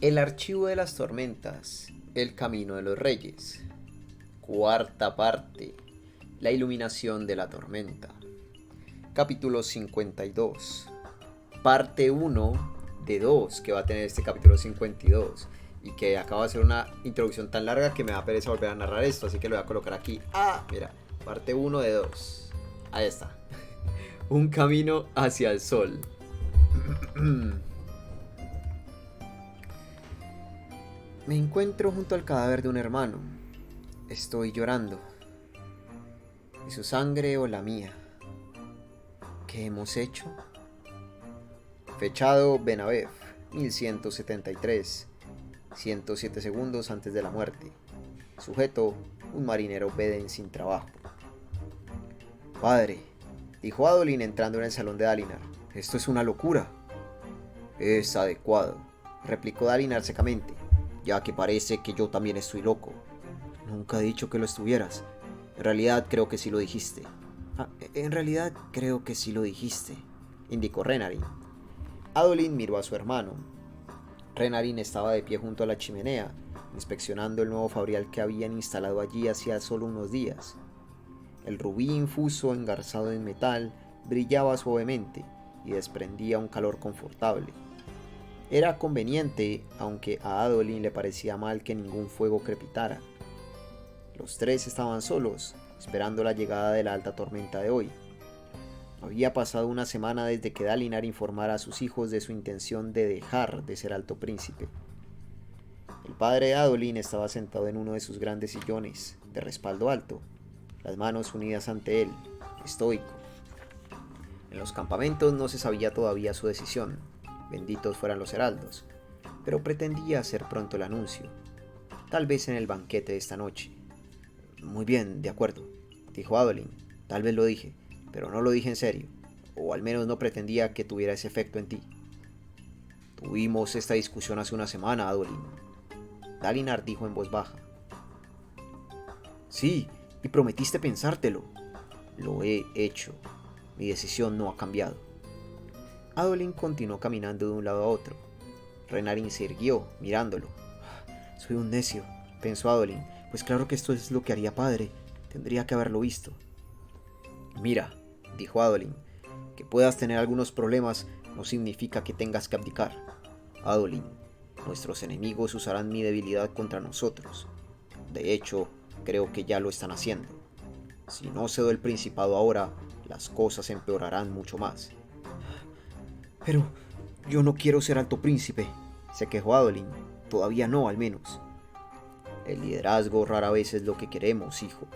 El archivo de las tormentas, el camino de los reyes. Cuarta parte, la iluminación de la tormenta. Capítulo 52. Parte 1 de 2 que va a tener este capítulo 52. Y que acaba de ser una introducción tan larga que me da pereza volver a narrar esto, así que lo voy a colocar aquí. Mira, parte 1 de 2. Ahí está. Un camino hacia el sol. Me encuentro junto al cadáver de un hermano. Estoy llorando. ¿Y su sangre o la mía? ¿Qué hemos hecho? Fechado Benavev, 1173, 107 segundos antes de la muerte. Sujeto, un marinero beden sin trabajo. Padre, dijo Adolin entrando en el salón de Dalinar, esto es una locura. Es adecuado, replicó Dalinar secamente, ya que parece que yo también estoy loco. Nunca he dicho que lo estuvieras. En realidad creo que sí lo dijiste. En realidad creo que sí lo dijiste, indicó Renarin. Adolin miró a su hermano. Renarin estaba de pie junto a la chimenea, inspeccionando el nuevo fabrial que habían instalado allí hacía solo unos días. El rubí infuso engarzado en metal brillaba suavemente y desprendía un calor confortable. Era conveniente, aunque a Adolin le parecía mal que ningún fuego crepitara. Los tres estaban solos, esperando la llegada de la alta tormenta de hoy. Había pasado una semana desde que Dalinar informara a sus hijos de su intención de dejar de ser alto príncipe. El padre de Adolin estaba sentado en uno de sus grandes sillones, de respaldo alto, las manos unidas ante él, estoico. En los campamentos no se sabía todavía su decisión, benditos fueran los heraldos, pero pretendía hacer pronto el anuncio, tal vez en el banquete de esta noche. Muy bien, de acuerdo, dijo Adolin. Tal vez lo dije, pero no lo dije en serio, o al menos no pretendía que tuviera ese efecto en ti. Tuvimos esta discusión hace una semana, Adolin. Dalinar dijo en voz baja. Sí, y prometiste pensártelo. Lo he hecho. Mi decisión no ha cambiado. Adolin continuó caminando de un lado a otro. Renarin se irguió, mirándolo. Soy un necio, pensó Adolin. Pues claro que esto es lo que haría padre. Tendría que haberlo visto. Mira, dijo Adolin, que puedas tener algunos problemas no significa que tengas que abdicar. Adolin, nuestros enemigos usarán mi debilidad contra nosotros. De hecho, creo que ya lo están haciendo. Si no cedo el principado ahora, las cosas empeorarán mucho más. Pero yo no quiero ser alto príncipe, se quejó Adolin. Todavía no, al menos. El liderazgo rara vez es lo que queremos, hijo.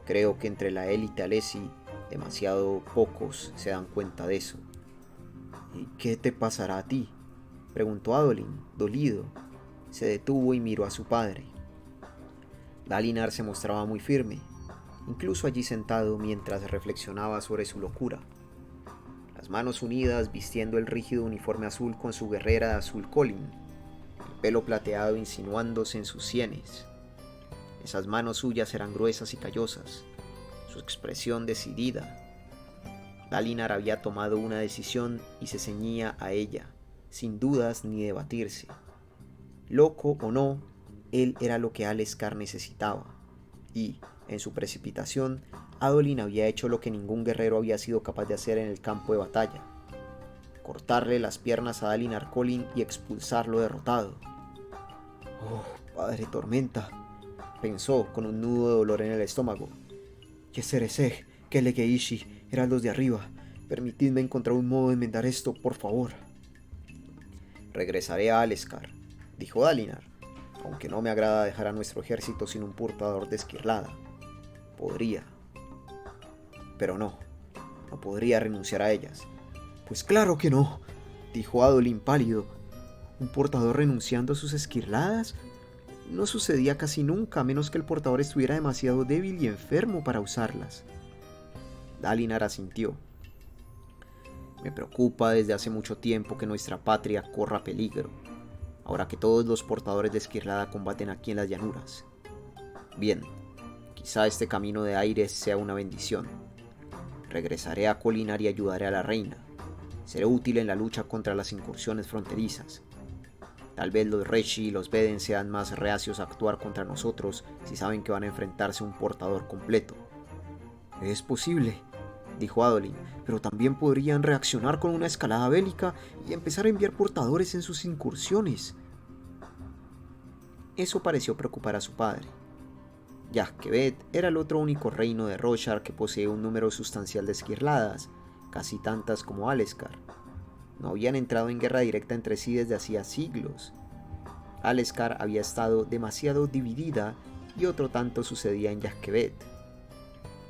Creo que entre la élite alesi demasiado pocos se dan cuenta de eso. ¿Y qué te pasará a ti? Preguntó Adolin, dolido. Se detuvo y miró a su padre. Dalinar se mostraba muy firme, incluso allí sentado mientras reflexionaba sobre su locura. Las manos unidas vistiendo el rígido uniforme azul con su guerrera de azul colin, el pelo plateado insinuándose en sus sienes. Esas manos suyas eran gruesas y callosas, su expresión decidida. Dalinar había tomado una decisión y se ceñía a ella, sin dudas ni debatirse. Loco o no, él era lo que Aleskar necesitaba, y, en su precipitación, Adolin había hecho lo que ningún guerrero había sido capaz de hacer en el campo de batalla: cortarle las piernas a Dalinar Kholin y expulsarlo derrotado. Oh, padre tormenta, pensó con un nudo de dolor en el estómago. Yesereseg, Kelegeishi, heraldos de arriba, permitidme encontrar un modo de enmendar esto, por favor. Regresaré a Aleskar, dijo Dalinar, aunque no me agrada dejar a nuestro ejército sin un portador de esquirlada. Podría, pero no podría renunciar a ellas. Pues claro que no, dijo Adolin pálido. ¿Un portador renunciando a sus esquirladas? No sucedía casi nunca, a menos que el portador estuviera demasiado débil y enfermo para usarlas. Dalinar asintió. Me preocupa desde hace mucho tiempo que nuestra patria corra peligro, ahora que todos los portadores de esquirlada combaten aquí en las llanuras. Bien, quizá este camino de aires sea una bendición. Regresaré a Kholinar y ayudaré a la reina. Seré útil en la lucha contra las incursiones fronterizas. Tal vez los Reshi y los Veden sean más reacios a actuar contra nosotros si saben que van a enfrentarse a un portador completo. Es posible, dijo Adolin, pero también podrían reaccionar con una escalada bélica y empezar a enviar portadores en sus incursiones. Eso pareció preocupar a su padre. Yahkevet era el otro único reino de Roshar que posee un número sustancial de esquirladas, casi tantas como Aleskar. No habían entrado en guerra directa entre sí desde hacía siglos. Aleskar había estado demasiado dividida y otro tanto sucedía en Yahkevet.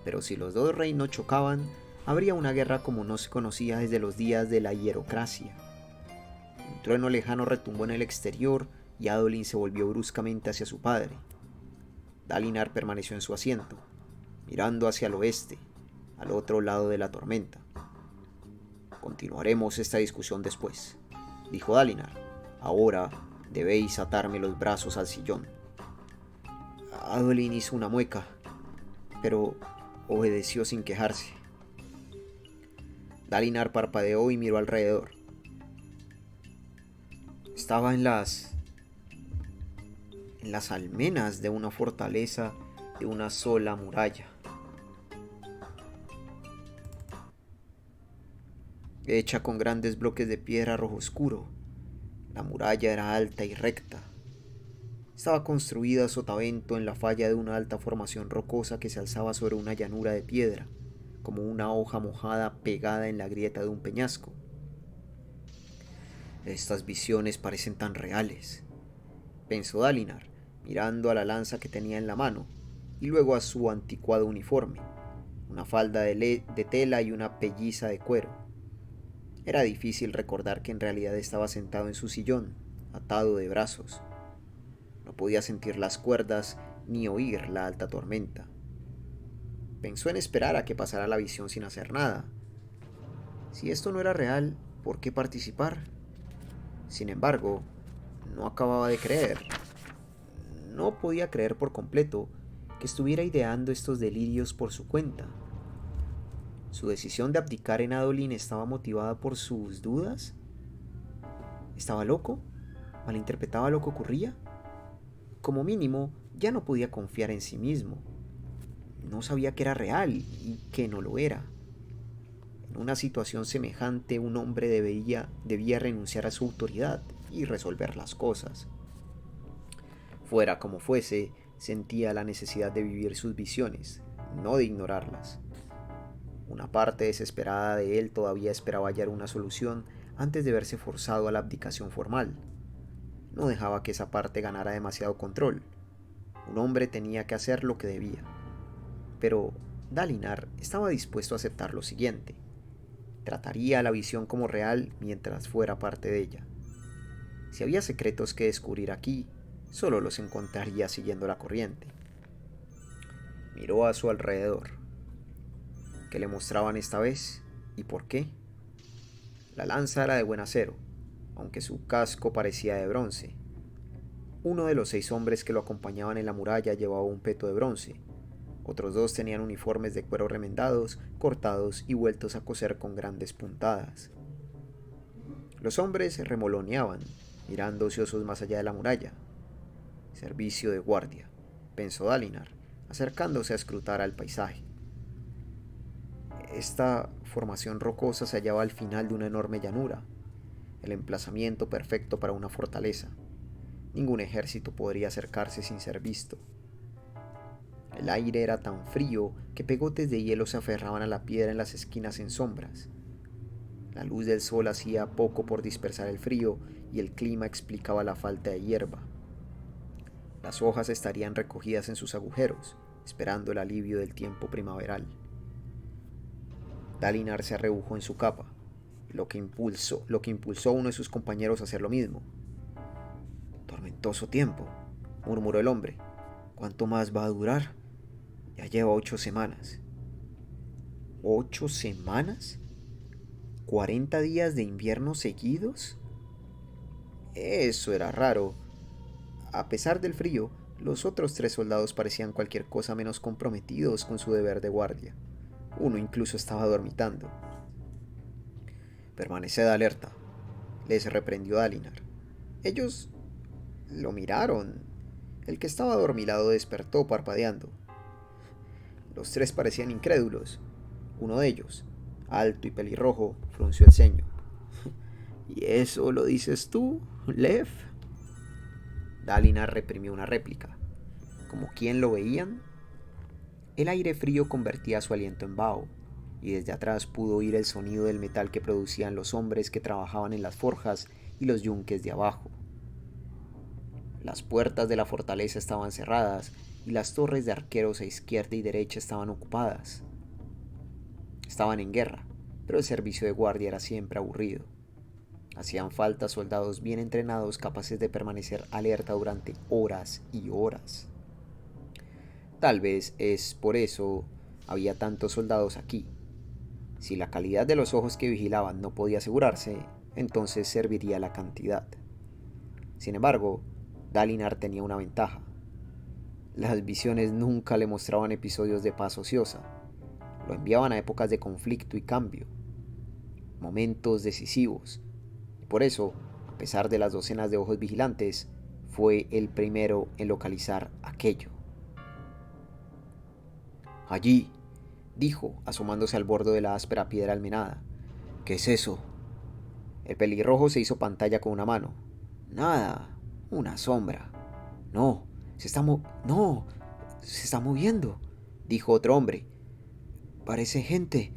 Pero si los dos reinos chocaban, habría una guerra como no se conocía desde los días de la hierocracia. Un trueno lejano retumbó en el exterior y Adolin se volvió bruscamente hacia su padre. Dalinar permaneció en su asiento, mirando hacia el oeste, al otro lado de la tormenta. Continuaremos esta discusión después, dijo Dalinar. Ahora debéis atarme los brazos al sillón. Adolin hizo una mueca, pero obedeció sin quejarse. Dalinar parpadeó y miró alrededor. Estaba en las almenas de una fortaleza de una sola muralla. Hecha con grandes bloques de piedra rojo oscuro, la muralla era alta y recta. Estaba construida a sotavento en la falla de una alta formación rocosa que se alzaba sobre una llanura de piedra, como una hoja mojada pegada en la grieta de un peñasco. Estas visiones parecen tan reales, pensó Dalinar, mirando a la lanza que tenía en la mano, y luego a su anticuado uniforme, una falda de tela y una pelliza de cuero. Era difícil recordar que en realidad estaba sentado en su sillón, atado de brazos. No podía sentir las cuerdas ni oír la alta tormenta. Pensó en esperar a que pasara la visión sin hacer nada. Si esto no era real, ¿por qué participar? Sin embargo, no acababa de creer. No podía creer por completo que estuviera ideando estos delirios por su cuenta. ¿Su decisión de abdicar en Adolin estaba motivada por sus dudas? ¿Estaba loco? ¿Malinterpretaba lo que ocurría? Como mínimo, ya no podía confiar en sí mismo. No sabía que era real y que no lo era. En una situación semejante, un hombre debía renunciar a su autoridad y resolver las cosas. Fuera como fuese, sentía la necesidad de vivir sus visiones, no de ignorarlas. Una parte desesperada de él todavía esperaba hallar una solución antes de verse forzado a la abdicación formal. No dejaba que esa parte ganara demasiado control. Un hombre tenía que hacer lo que debía. Pero Dalinar estaba dispuesto a aceptar lo siguiente. Trataría la visión como real mientras fuera parte de ella. Si había secretos que descubrir aquí, solo los encontraría siguiendo la corriente. Miró a su alrededor. ¿Qué le mostraban esta vez y por qué? La lanza era de buen acero, aunque su casco parecía de bronce. Uno de los 6 hombres que lo acompañaban en la muralla llevaba un peto de bronce. Otros 2 tenían uniformes de cuero remendados, cortados y vueltos a coser con grandes puntadas. Los hombres remoloneaban, mirando ociosos más allá de la muralla. Servicio de guardia, pensó Dalinar, acercándose a escrutar al paisaje. Esta formación rocosa se hallaba al final de una enorme llanura, el emplazamiento perfecto para una fortaleza. Ningún ejército podría acercarse sin ser visto. El aire era tan frío que pegotes de hielo se aferraban a la piedra en las esquinas en sombras. La luz del sol hacía poco por dispersar el frío y el clima explicaba la falta de hierba. Las hojas estarían recogidas en sus agujeros, esperando el alivio del tiempo primaveral. Dalinar se arrebujó en su capa, lo que impulsó a uno de sus compañeros a hacer lo mismo. Tormentoso tiempo, murmuró el hombre. ¿Cuánto más va a durar? Ya lleva 8 semanas. ¿8 semanas? ¿40 días de invierno seguidos? Eso era raro. A pesar del frío, los otros 3 soldados parecían cualquier cosa menos comprometidos con su deber de guardia. Uno incluso estaba dormitando. Permaneced alerta, les reprendió Dalinar. Ellos Lo miraron. El que estaba adormilado despertó parpadeando. Los tres parecían incrédulos. Uno de ellos, alto y pelirrojo, frunció el ceño. ¿Y eso lo dices tú, Lev? Dalinar reprimió una réplica. ¿Como quién lo veían? El aire frío convertía su aliento en vaho, y desde atrás pudo oír el sonido del metal que producían los hombres que trabajaban en las forjas y los yunques de abajo. Las puertas de la fortaleza estaban cerradas y las torres de arqueros a izquierda y derecha estaban ocupadas. Estaban en guerra, pero el servicio de guardia era siempre aburrido. Hacían falta soldados bien entrenados capaces de permanecer alerta durante horas y horas. Tal vez es por eso había tantos soldados aquí. Si la calidad de los ojos que vigilaban no podía asegurarse, entonces serviría la cantidad. Sin embargo, Dalinar tenía una ventaja. Las visiones nunca le mostraban episodios de paz ociosa. Lo enviaban a épocas de conflicto y cambio, momentos decisivos. Por eso, a pesar de las docenas de ojos vigilantes, fue el primero en localizar aquello. Allí, dijo, asomándose al borde de la áspera piedra almenada. ¿Qué es eso? El pelirrojo se hizo pantalla con una mano. Nada, una sombra. No, se está moviendo, dijo otro hombre. Parece gente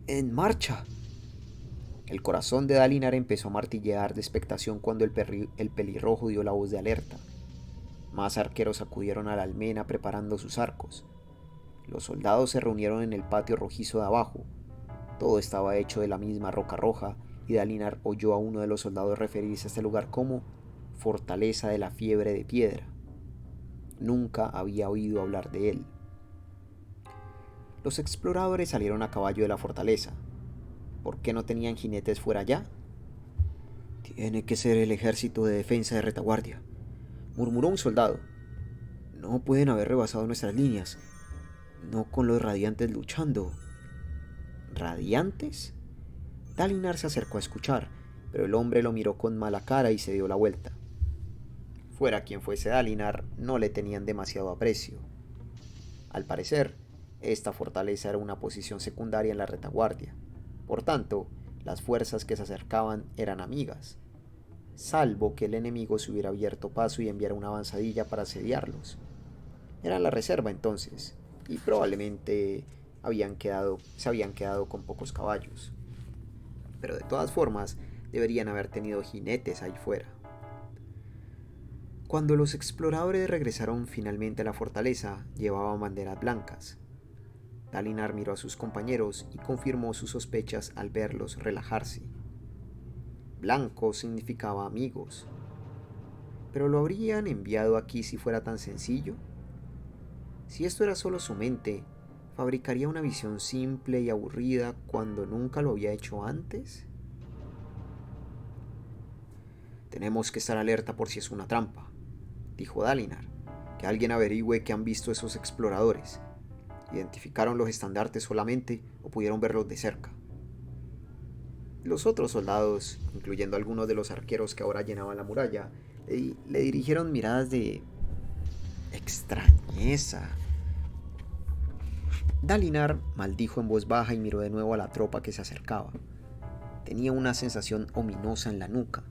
en marcha. El corazón de Dalinar empezó a martillear de expectación cuando el pelirrojo dio la voz de alerta. Más arqueros acudieron a la almena preparando sus arcos. Los soldados se reunieron en el patio rojizo de abajo. Todo estaba hecho de la misma roca roja y Dalinar oyó a uno de los soldados referirse a este lugar como Fortaleza de la Fiebre de Piedra. Nunca había oído hablar de él. Los exploradores salieron a caballo de la fortaleza. ¿Por qué no tenían jinetes fuera allá? Tiene que ser el ejército de defensa de retaguardia, murmuró un soldado. No pueden haber rebasado nuestras líneas. No con los radiantes luchando. ¿Radiantes? Dalinar se acercó a escuchar, pero el hombre lo miró con mala cara y se dio la vuelta. Fuera quien fuese Dalinar, no le tenían demasiado aprecio. Al parecer, esta fortaleza era una posición secundaria en la retaguardia. Por tanto, las fuerzas que se acercaban eran amigas, salvo que el enemigo se hubiera abierto paso y enviara una avanzadilla para asediarlos. Eran la reserva entonces, y probablemente se habían quedado con pocos caballos. Pero de todas formas, deberían haber tenido jinetes ahí fuera. Cuando los exploradores regresaron finalmente a la fortaleza, llevaban banderas blancas. Dalinar miró a sus compañeros y confirmó sus sospechas al verlos relajarse. Blanco significaba amigos. ¿Pero lo habrían enviado aquí si fuera tan sencillo? Si esto era solo su mente, ¿fabricaría una visión simple y aburrida cuando nunca lo había hecho antes? Tenemos que estar alerta por si es una trampa, dijo Dalinar. Que alguien averigüe qué han visto esos exploradores. ¿Identificaron los estandartes solamente o pudieron verlos de cerca? Los otros soldados, incluyendo algunos de los arqueros que ahora llenaban la muralla, le dirigieron miradas de extrañeza. Dalinar maldijo en voz baja y miró de nuevo a la tropa que se acercaba. Tenía una sensación ominosa en la nuca.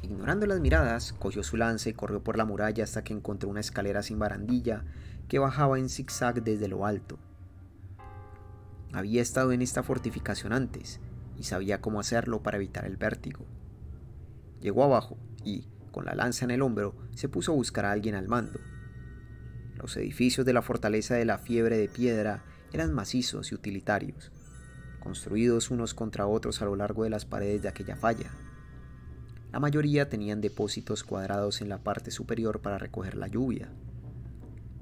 Ignorando las miradas, cogió su lanza y corrió por la muralla hasta que encontró una escalera sin barandilla que bajaba en zigzag desde lo alto. Había estado en esta fortificación antes y sabía cómo hacerlo para evitar el vértigo. Llegó abajo y, con la lanza en el hombro, se puso a buscar a alguien al mando. Los edificios de la fortaleza de la Fiebre de Piedra eran macizos y utilitarios, construidos unos contra otros a lo largo de las paredes de aquella falla. La mayoría tenían depósitos cuadrados en la parte superior para recoger la lluvia.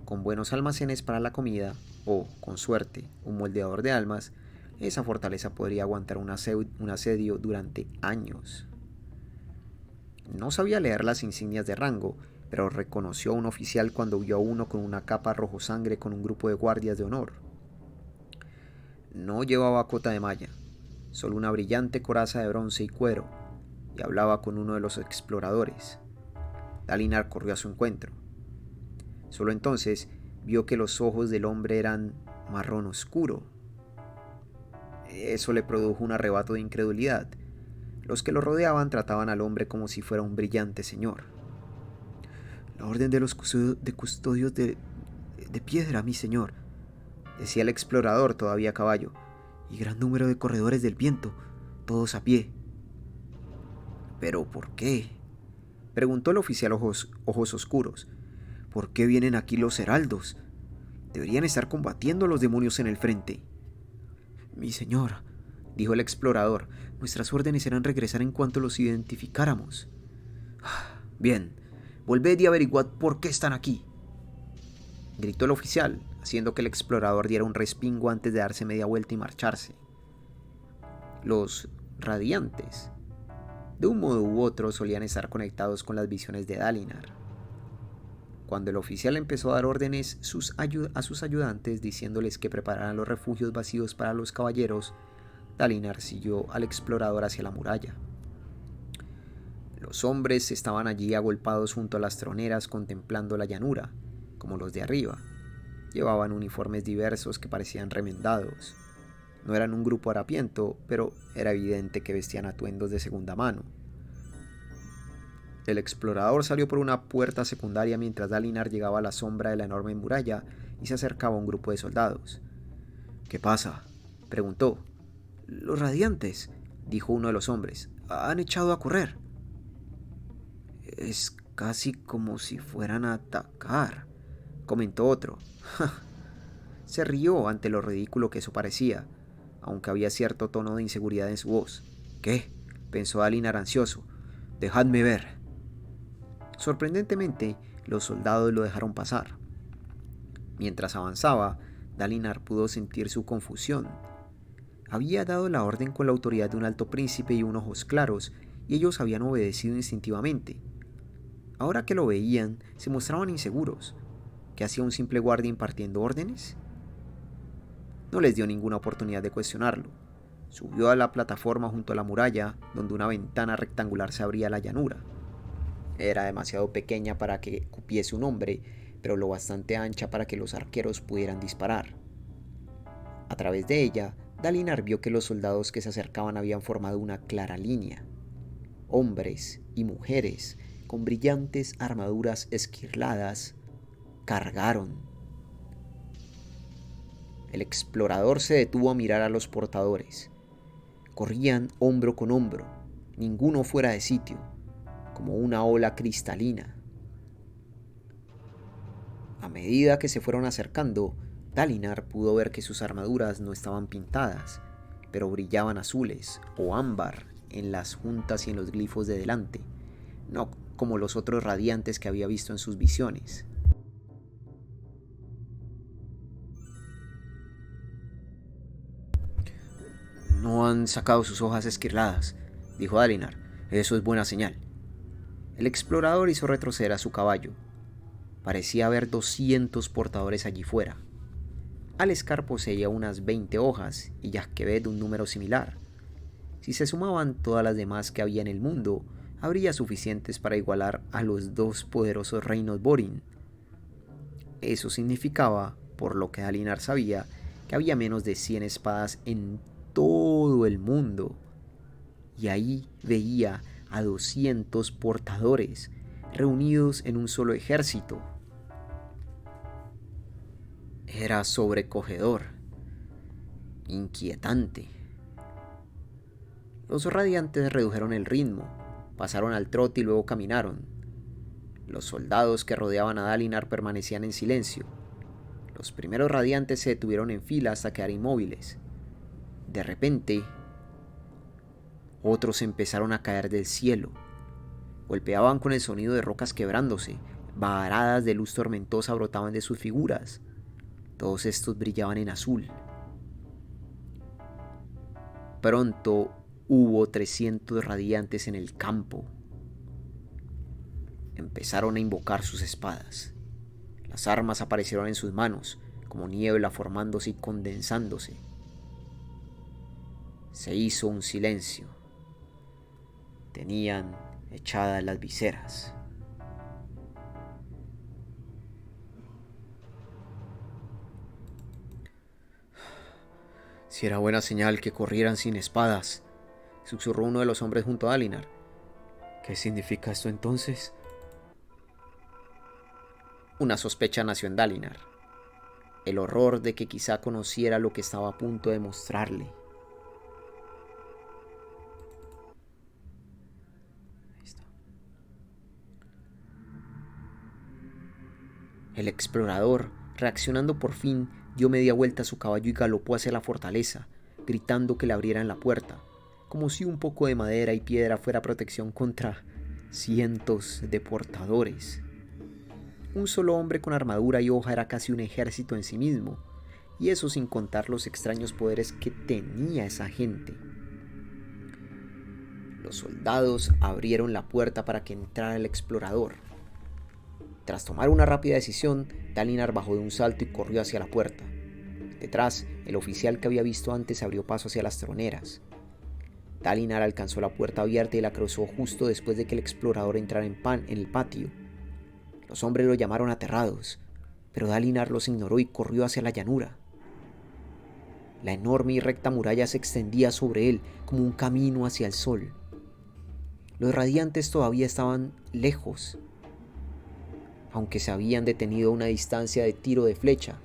Con buenos almacenes para la comida, o, con suerte, un moldeador de almas, esa fortaleza podría aguantar un asedio durante años. No sabía leer las insignias de rango, pero reconoció a un oficial cuando vio a uno con una capa rojo sangre con un grupo de guardias de honor. No llevaba cota de malla, solo una brillante coraza de bronce y cuero. y hablaba con uno de los exploradores. Dalinar corrió a su encuentro. Solo entonces vio que los ojos del hombre eran marrón oscuro. Eso le produjo un arrebato de incredulidad. Los que lo rodeaban trataban al hombre como si fuera un brillante señor. «La orden de los custodios de piedra, mi señor», decía el explorador todavía a caballo, «y gran número de corredores del viento, todos a pie». «¿Pero por qué?», preguntó el oficial ojos oscuros. «¿Por qué vienen aquí los heraldos? Deberían estar combatiendo a los demonios en el frente». «Mi señor», dijo el explorador, «nuestras órdenes eran regresar en cuanto los identificáramos». «Bien, volved y averiguad por qué están aquí», gritó el oficial, haciendo que el explorador diera un respingo antes de darse media vuelta y marcharse. Los radiantes, de un modo u otro, solían estar conectados con las visiones de Dalinar. Cuando el oficial empezó a dar órdenes a sus ayudantes diciéndoles que prepararan los refugios vacíos para los caballeros, Dalinar siguió al explorador hacia la muralla. Los hombres estaban allí agolpados junto a las troneras contemplando la llanura, como los de arriba. Llevaban uniformes diversos que parecían remendados. No eran un grupo harapiento, pero era evidente que vestían atuendos de segunda mano. El explorador salió por una puerta secundaria mientras Dalinar llegaba a la sombra de la enorme muralla y se acercaba a un grupo de soldados. «¿Qué pasa?», preguntó. «Los radiantes», dijo uno de los hombres, «han echado a correr». «Es casi como si fueran a atacar», comentó otro. Se rió ante lo ridículo que eso parecía, aunque había cierto tono de inseguridad en su voz. «¿Qué?», pensó Dalinar ansioso. «Dejadme ver». Sorprendentemente, los soldados lo dejaron pasar. Mientras avanzaba, Dalinar pudo sentir su confusión. Había dado la orden con la autoridad de un alto príncipe y unos ojos claros, y ellos habían obedecido instintivamente. Ahora que lo veían, se mostraban inseguros. ¿Qué hacía un simple guardia impartiendo órdenes? No les dio ninguna oportunidad de cuestionarlo. Subió a la plataforma junto a la muralla, donde una ventana rectangular se abría a la llanura. Era demasiado pequeña para que cupiese un hombre, pero lo bastante ancha para que los arqueros pudieran disparar. A través de ella, Dalinar vio que los soldados que se acercaban habían formado una clara línea. Hombres y mujeres, con brillantes armaduras esquirladas, cargaron. El explorador se detuvo a mirar a los portadores. Corrían hombro con hombro, ninguno fuera de sitio, como una ola cristalina. A medida que se fueron acercando, Dalinar pudo ver que sus armaduras no estaban pintadas, pero brillaban azules o ámbar en las juntas y en los glifos de delante, no como los otros radiantes que había visto en sus visiones. «No han sacado sus hojas esquirladas», dijo Dalinar. «Eso es buena señal». El explorador hizo retroceder a su caballo. Parecía haber 200 portadores allí fuera. Aleskar poseía unas 20 hojas y Yashkebet un número similar. Si se sumaban todas las demás que había en el mundo, habría suficientes para igualar a los dos poderosos reinos Borin. Eso significaba, por lo que Dalinar sabía, que había menos de 100 espadas en todo el mundo. Y ahí veía a 200 portadores reunidos en un solo ejército. Era sobrecogedor, inquietante. Los radiantes redujeron el ritmo, pasaron al trote y luego caminaron. Los soldados que rodeaban a Dalinar permanecían en silencio. Los primeros radiantes se detuvieron en fila hasta quedar inmóviles. De repente, otros empezaron a caer del cielo. Golpeaban con el sonido de rocas quebrándose. Varadas de luz tormentosa brotaban de sus figuras. Todos estos brillaban en azul. Pronto hubo 300 radiantes en el campo. Empezaron a invocar sus espadas. Las armas aparecieron en sus manos, como niebla formándose y condensándose. Se hizo un silencio. tenían echadas las viseras. Si era buena señal que corrieran sin espadas, susurró uno de los hombres junto a Dalinar. ¿Qué significa esto entonces? Una sospecha nació en Dalinar. El horror de que quizá conociera lo que estaba a punto de mostrarle. Ahí está. El explorador, reaccionando por fin, dio media vuelta a su caballo y galopó hacia la fortaleza, gritando que le abrieran la puerta, como si un poco de madera y piedra fuera protección contra cientos de portadores. Un solo hombre con armadura y hoja era casi un ejército en sí mismo, y eso sin contar los extraños poderes que tenía esa gente. Los soldados abrieron la puerta para que entrara el explorador. Tras tomar una rápida decisión, Dalinar bajó de un salto y corrió hacia la puerta. Detrás, el oficial que había visto antes abrió paso hacia las troneras. Dalinar alcanzó la puerta abierta y la cruzó justo después de que el explorador entrara en el patio. Los hombres lo llamaron aterrados, pero Dalinar los ignoró y corrió hacia la llanura. La enorme y recta muralla se extendía sobre él como un camino hacia el sol. Los radiantes todavía estaban lejos, aunque se habían detenido a una distancia de tiro de flecha.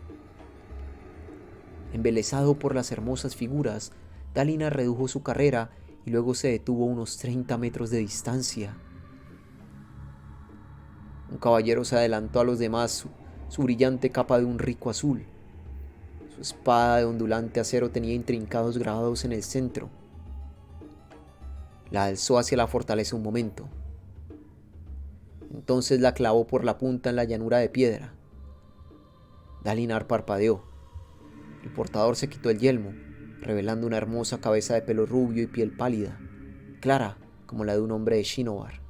Embelesado por las hermosas figuras, Dalinar redujo su carrera y luego se detuvo a unos 30 metros de distancia. Un caballero se adelantó a los demás, su brillante capa de un rico azul. Su espada de ondulante acero tenía intrincados grabados en el centro. La alzó hacia la fortaleza un momento. Entonces la clavó por la punta en la llanura de piedra. Dalinar parpadeó. El portador se quitó el yelmo, revelando una hermosa cabeza de pelo rubio y piel pálida, clara como la de un hombre de Shinobar.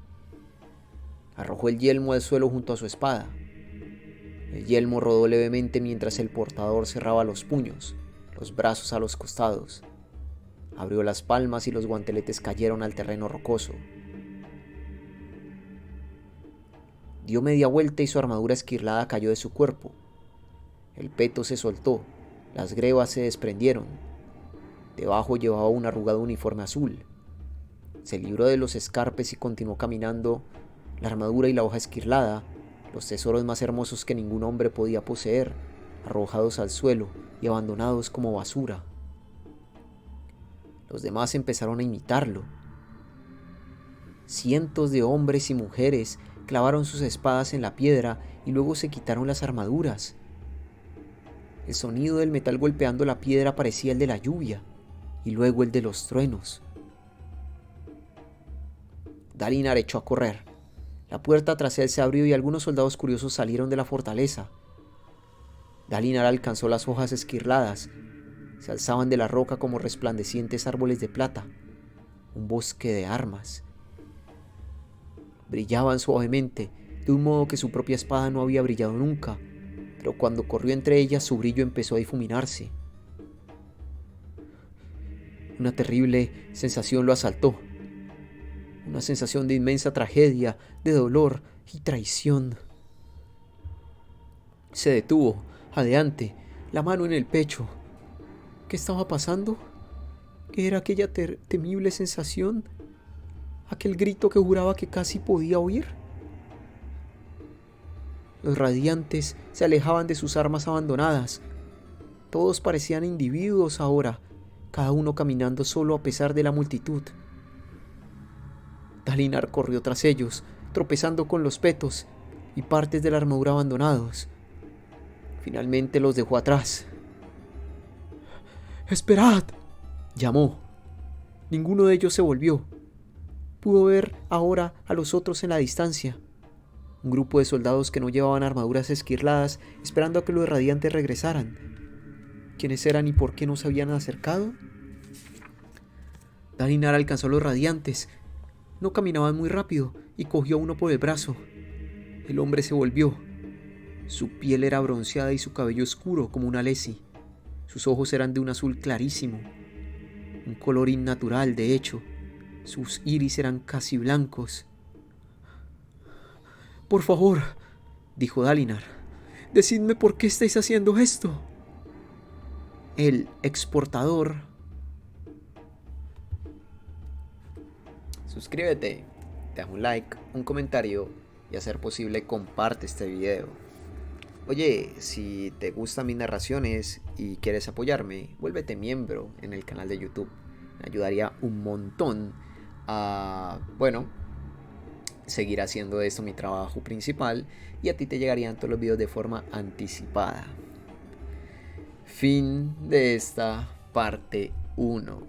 Arrojó el yelmo al suelo junto a su espada. El yelmo rodó levemente mientras el portador cerraba los puños, los brazos a los costados. Abrió las palmas y los guanteletes cayeron al terreno rocoso. Dio media vuelta y su armadura esquirlada cayó de su cuerpo. El peto se soltó, las grebas se desprendieron. Debajo llevaba un arrugado uniforme azul. Se libró de los escarpes y continuó caminando. La armadura y la hoja esquirlada, los tesoros más hermosos que ningún hombre podía poseer, arrojados al suelo y abandonados como basura. Los demás empezaron a imitarlo. Cientos de hombres y mujeres clavaron sus espadas en la piedra y luego se quitaron las armaduras. El sonido del metal golpeando la piedra parecía el de la lluvia y luego el de los truenos. Dalinar echó a correr. La puerta tras él se abrió y algunos soldados curiosos salieron de la fortaleza. Dalinar alcanzó las hojas esquirladas. Se alzaban de la roca como resplandecientes árboles de plata, un bosque de armas. Brillaban suavemente, de un modo que su propia espada no había brillado nunca, pero cuando corrió entre ellas su brillo empezó a difuminarse. Una terrible sensación lo asaltó, una sensación de inmensa tragedia, de dolor y traición. Se detuvo, jadeante, la mano en el pecho. ¿Qué estaba pasando? ¿Qué era aquella temible sensación? ¿Aquel grito que juraba que casi podía oír? Los radiantes se alejaban de sus armas abandonadas. Todos parecían individuos ahora, cada uno caminando solo a pesar de la multitud. Dalinar corrió tras ellos, tropezando con los petos y partes de la armadura abandonados. Finalmente los dejó atrás. ¡Esperad!, llamó. Ninguno de ellos se volvió. Pudo ver ahora a los otros en la distancia. Un grupo de soldados que no llevaban armaduras esquirladas, esperando a que los radiantes regresaran. ¿Quiénes eran y por qué no se habían acercado? Dalinar alcanzó a los radiantes. No caminaban muy rápido y cogió a uno por el brazo. El hombre se volvió. Su piel era bronceada y su cabello oscuro como una lesi. Sus ojos eran de un azul clarísimo, un color innatural de hecho. Sus iris eran casi blancos. Por favor, dijo Dalinar, decidme por qué estáis haciendo esto. El exportador. Suscríbete, deja un like, un comentario y a ser posible comparte este video. Oye, si te gustan mis narraciones y quieres apoyarme, vuélvete miembro en el canal de YouTube. Me ayudaría un montón a, seguir haciendo esto mi trabajo principal y a ti te llegarían todos los videos de forma anticipada. Fin de esta parte 1.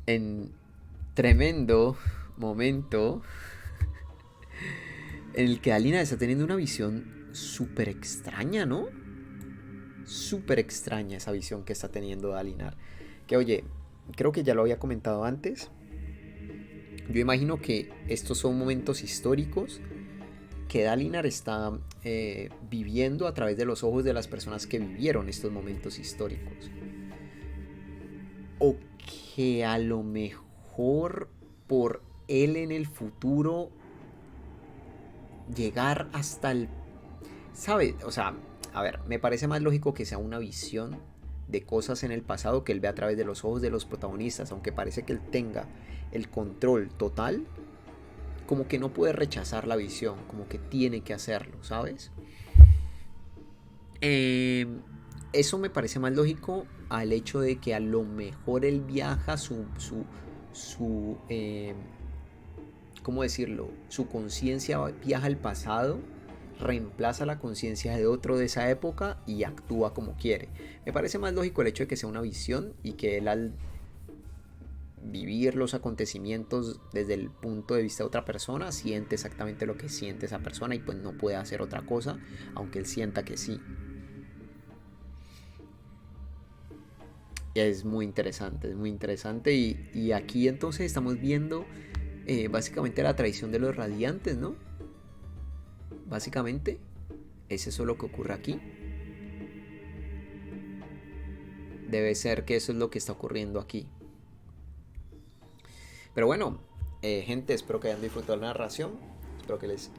En tremendo momento en el que Dalinar está teniendo una visión súper extraña, ¿no? Súper extraña esa visión que está teniendo Dalinar. Que oye, creo que ya lo había comentado antes. Yo imagino que estos son momentos históricos que Dalinar está viviendo a través de los ojos de las personas que vivieron estos momentos históricos. O que a lo mejor por él en el futuro llegar hasta el... ¿Sabe? O sea, a ver, me parece más lógico que sea una visión de cosas en el pasado que él ve a través de los ojos de los protagonistas, aunque parece que él tenga el control total, como que no puede rechazar la visión, como que tiene que hacerlo, ¿sabes? Eso me parece más lógico al hecho de que a lo mejor él viaja ¿cómo decirlo? Su conciencia viaja al pasado, reemplaza la conciencia de otro de esa época y actúa como quiere. Me parece más lógico el hecho de que sea una visión y que él al vivir los acontecimientos desde el punto de vista de otra persona siente exactamente lo que siente esa persona y pues no puede hacer otra cosa, aunque él sienta que sí. Es muy interesante y aquí entonces estamos viendo básicamente la traición de los radiantes, ¿no? Básicamente es eso lo que ocurre aquí. Debe ser que eso es lo que está ocurriendo aquí. Pero bueno, gente, espero que hayan disfrutado la narración, espero que les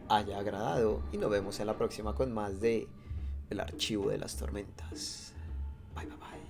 haya agradado y nos vemos en la próxima con más de El Archivo de las Tormentas. Bye bye bye.